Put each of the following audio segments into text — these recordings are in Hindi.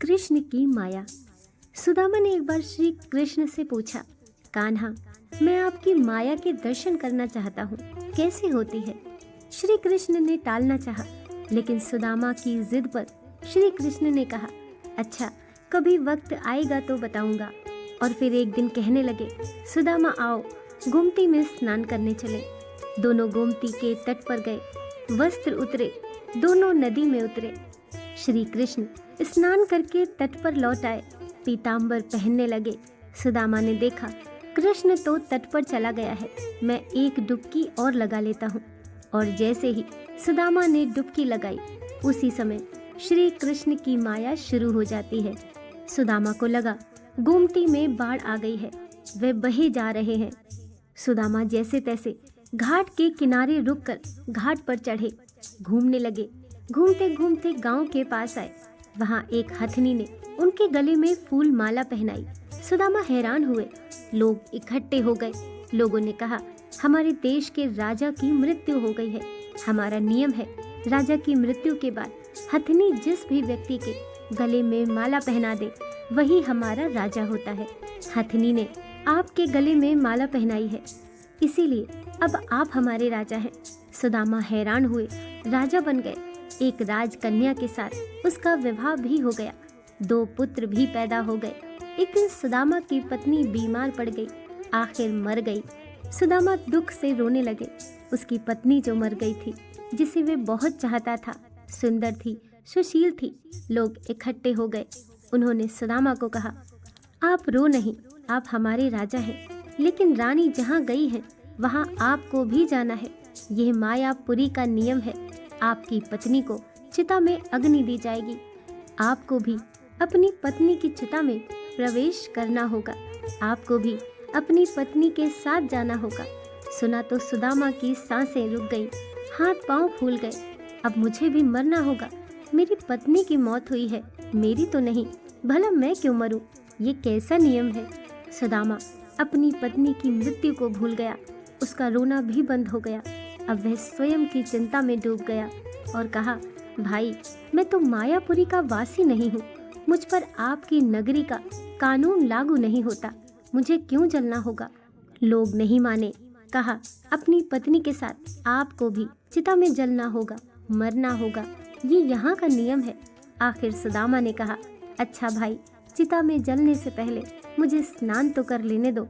कृष्ण की माया। सुदामा ने एक बार श्री कृष्ण से पूछा, कान्हा, मैं आपकी माया के दर्शन करना चाहता हूँ, कैसे होती है? श्री कृष्ण ने टालना चाहा, लेकिन सुदामा की जिद पर श्री कृष्ण ने कहा, अच्छा, कभी वक्त आएगा तो बताऊंगा। और फिर एक दिन कहने लगे, सुदामा आओ, गोमती में स्नान करने चले। दोनों गोमती के तट पर गए, वस्त्र उतरे, दोनों नदी में उतरे। श्री कृष्ण स्नान करके तट पर लौट आए, पीतांबर पहनने लगे। सुदामा ने देखा, कृष्ण तो तट पर चला गया है, मैं एक डुबकी और लगा लेता हूँ। और जैसे ही सुदामा ने डुबकी लगाई, उसी समय श्री कृष्ण की माया शुरू हो जाती है। सुदामा को लगा गोमती में बाढ़ आ गई है, वे बहे जा रहे हैं। सुदामा जैसे तैसे घाट के किनारे रुककर घाट पर चढ़े, घूमने लगे। घूमते घूमते गांव के पास आए, वहां एक हथनी ने उनके गले में फूल माला पहनाई। सुदामा हैरान हुए, लोग इकट्ठे हो गए। लोगों ने कहा, हमारे देश के राजा की मृत्यु हो गई है। हमारा नियम है, राजा की मृत्यु के बाद हथनी जिस भी व्यक्ति के गले में माला पहना दे, वही हमारा राजा होता है। हथनी ने आपके गले में माला पहनाई है, इसीलिए अब आप हमारे राजा हैं। सुदामा हैरान हुए, राजा बन गए। एक राजकन्या के साथ उसका विवाह भी हो गया, 2 पुत्र भी पैदा हो गए। एक दिन सुदामा की पत्नी बीमार पड़ गई, आखिर मर गई। सुदामा दुख से रोने लगे। उसकी पत्नी जो मर गई थी, जिसे वे बहुत चाहता था, सुंदर थी, सुशील थी। लोग इकट्ठे हो गए। उन्होंने सुदामा को कहा, आप रो नहीं, आप हमारे राजा हैं, लेकिन रानी जहाँ गई है वहाँ आपको भी जाना है। यह मायापुरी का नियम है। आपकी पत्नी को चिता में अग्नि दी जाएगी, आपको भी अपनी पत्नी की चिता में प्रवेश करना होगा। आपको भी अपनी पत्नी के साथ जाना होगा। सुना तो सुदामा की सांसें रुक गई, हाथ पांव फूल गए। अब मुझे भी मरना होगा। मेरी पत्नी की मौत हुई है, मेरी तो नहीं। भला मैं क्यों मरूं? ये कैसा नियम है? सुदामा अपनी पत्नी की मृत्यु को भूल गया। उसका रोना भी बंद हो गया। अब वह स्वयं की चिंता में डूब गया और कहा, भाई, मैं तो मायापुरी का वासी नहीं हूँ। मुझ पर आपकी नगरी का कानून लागू नहीं होता। मुझे क्यों जलना होगा? लोग नहीं माने। कहा, अपनी पत्नी के साथ आपको भी चिता में जलना होगा, मरना होगा। ये यहाँ का नियम है। आखिर सुदामा ने कहा, अच्छा भाई, चिता में जलने से पहले मुझे स्नान तो कर लेने दो।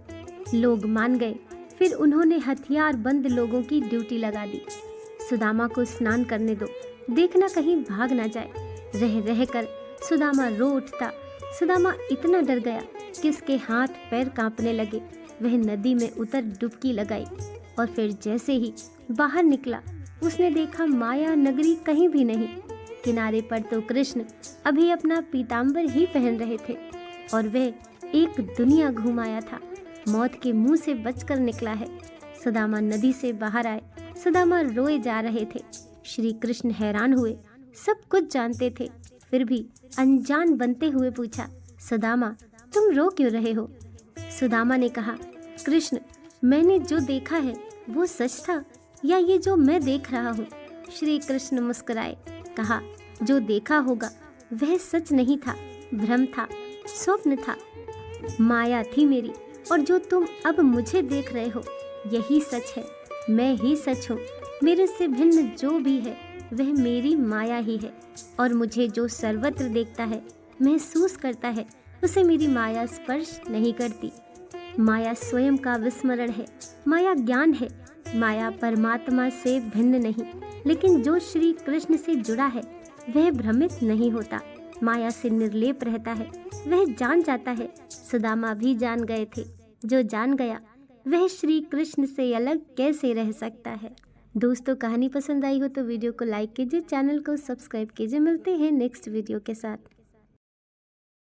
लोग मान गए। फिर उन्होंने हथियार बंद लोगों की ड्यूटी लगा दी। सुदामा को स्नान करने दो, देखना कहीं भाग ना जाए। रह रह कर सुदामा रो उठता। सुदामा इतना डर गया कि उसके हाथ पैर कांपने लगे। वह नदी में उतर डुबकी लगाई और फिर जैसे ही बाहर निकला, उसने देखा माया नगरी कहीं भी नहीं। किनारे पर तो कृष्ण अभी अपना पीतांबर ही पहन रहे थे और वह एक दुनिया घूम आया था। मौत के मुंह से बचकर निकला है। सुदामा नदी से बाहर आए। सुदामा रोए जा रहे थे। श्री कृष्ण हैरान हुए, सब कुछ जानते थे, फिर भी अनजान बनते हुए पूछा, सुदामा, तुम रो क्यों रहे हो? सुदामा ने कहा, कृष्ण, मैंने जो देखा है वो सच था या ये जो मैं देख रहा हूँ? श्री कृष्ण मुस्कुराए, कहा, जो देखा होगा वह सच नहीं था, भ्रम था, स्वप्न था, माया थी मेरी। और जो तुम अब मुझे देख रहे हो, यही सच है। मैं ही सच हूँ। मेरे से भिन्न जो भी है वह मेरी माया ही है। और मुझे जो सर्वत्र देखता है, महसूस करता है, उसे मेरी माया स्पर्श नहीं करती। माया स्वयं का विस्मरण है। माया ज्ञान है। माया परमात्मा से भिन्न नहीं, लेकिन जो श्री कृष्ण से जुड़ा है वह भ्रमित नहीं होता, माया से निर्लेप रहता है। वह जान जाता है। सुदामा भी जान गए थे। जो जान गया वह श्री कृष्ण से अलग कैसे रह सकता है। दोस्तों, कहानी पसंद आई हो तो वीडियो को लाइक कीजिए, चैनल को सब्सक्राइब कीजिए। मिलते हैं नेक्स्ट वीडियो के साथ।